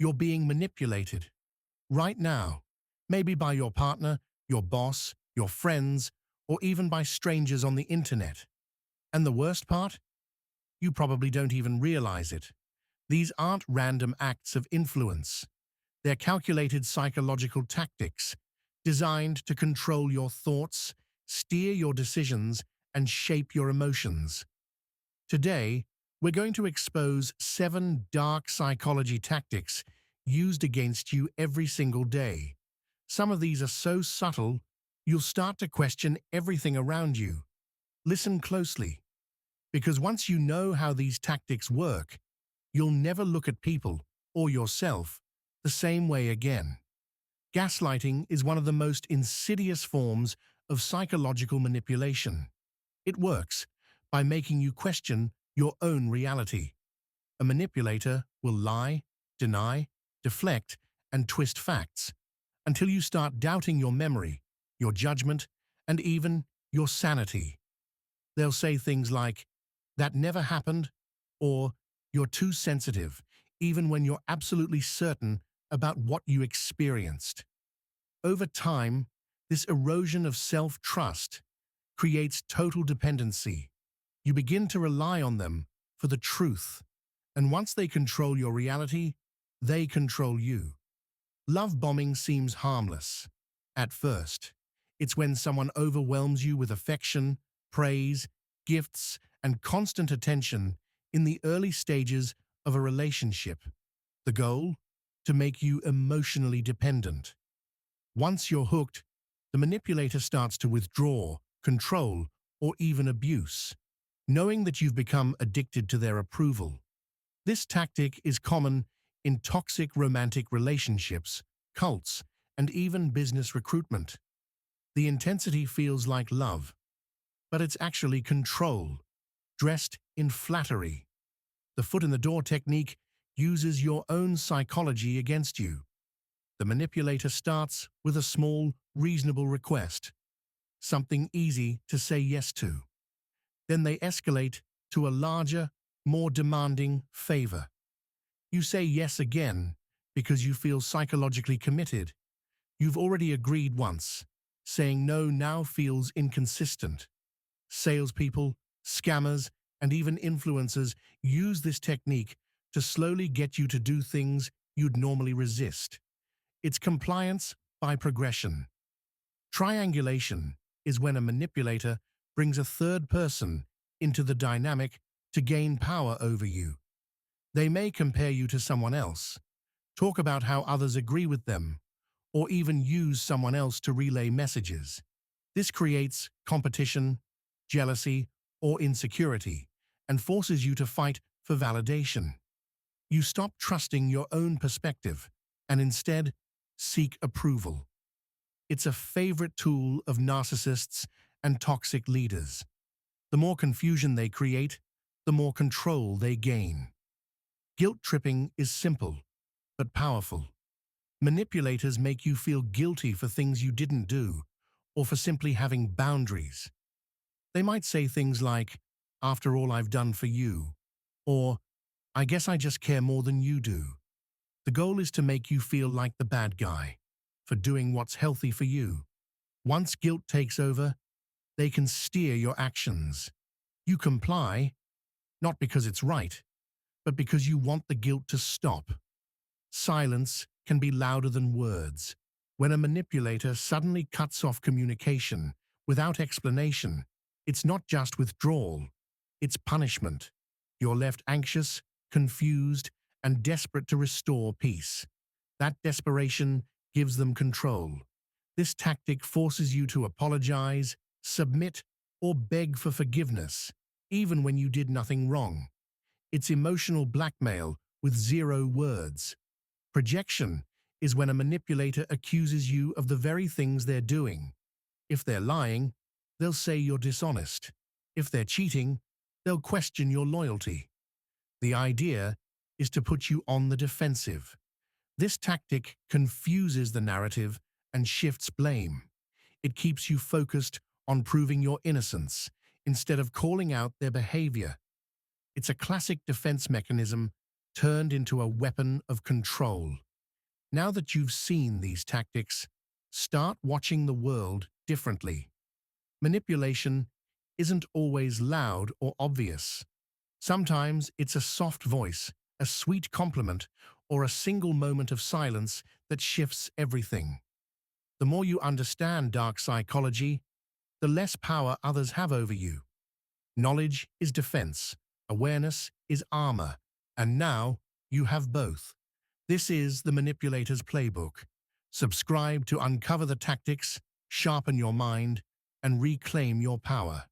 You're being manipulated. Right now. Maybe by your partner, your boss, your friends, or even by strangers on the internet. And the worst part? You probably don't even realize it. These aren't random acts of influence. They're calculated psychological tactics designed to control your thoughts, steer your decisions, and shape your emotions. Today, we're going to expose 7 dark psychology tactics used against you every single day. Some of these are so subtle, you'll start to question everything around you. Listen closely, because once you know how these tactics work, you'll never look at people or yourself the same way again. Gaslighting is one of the most insidious forms of psychological manipulation. It works by making you question your own reality. A manipulator will lie, deny, deflect, and twist facts until you start doubting your memory, your judgment, and even your sanity. They'll say things like, "That never happened," or "You're too sensitive," even when you're absolutely certain about what you experienced. Over time, this erosion of self-trust creates total dependency. You begin to rely on them for the truth, and once they control your reality, they control you. Love bombing seems harmless. At first, it's when someone overwhelms you with affection, praise, gifts, and constant attention in the early stages of a relationship. The goal? To make you emotionally dependent. Once you're hooked, the manipulator starts to withdraw, control, or even abuse, knowing that you've become addicted to their approval. This tactic is common in toxic romantic relationships, cults, and even business recruitment. The intensity feels like love, but it's actually control, dressed in flattery. The foot-in-the-door technique uses your own psychology against you. The manipulator starts with a small, reasonable request, something easy to say yes to. Then they escalate to a larger, more demanding favor. You say yes again because you feel psychologically committed. You've already agreed once. Saying no now feels inconsistent. Salespeople, scammers, and even influencers use this technique to slowly get you to do things you'd normally resist. It's compliance by progression. Triangulation is when a manipulator brings a third person into the dynamic to gain power over you. They may compare you to someone else, talk about how others agree with them, or even use someone else to relay messages. This creates competition, jealousy, or insecurity, and forces you to fight for validation. You stop trusting your own perspective and instead seek approval. It's a favorite tool of narcissists and toxic leaders. The more confusion they create, the more control they gain. Guilt tripping is simple, but powerful. Manipulators make you feel guilty for things you didn't do, or for simply having boundaries. They might say things like, "After all I've done for you," or "I guess I just care more than you do." The goal is to make you feel like the bad guy for doing what's healthy for you. Once guilt takes over, they can steer your actions. You comply, not because it's right, but because you want the guilt to stop. Silence can be louder than words. When a manipulator suddenly cuts off communication without explanation, it's not just withdrawal, it's punishment. You're left anxious, confused, and desperate to restore peace. That desperation gives them control. This tactic forces you to apologize, submit, or beg for forgiveness, even when you did nothing wrong. It's emotional blackmail with 0 words. Projection is when a manipulator accuses you of the very things they're doing. If they're lying, they'll say you're dishonest. If they're cheating, they'll question your loyalty. The idea is to put you on the defensive. This tactic confuses the narrative and shifts blame. It keeps you focused on proving your innocence instead of calling out their behavior. It's a classic defense mechanism turned into a weapon of control. Now that you've seen these tactics, start watching the world differently. Manipulation isn't always loud or obvious. Sometimes it's a soft voice, a sweet compliment, or a single moment of silence that shifts everything. The more you understand dark psychology, the less power others have over you. Knowledge is defense, awareness is armor, and now you have both. This is the Manipulator's Playbook. Subscribe to uncover the tactics, sharpen your mind, and reclaim your power.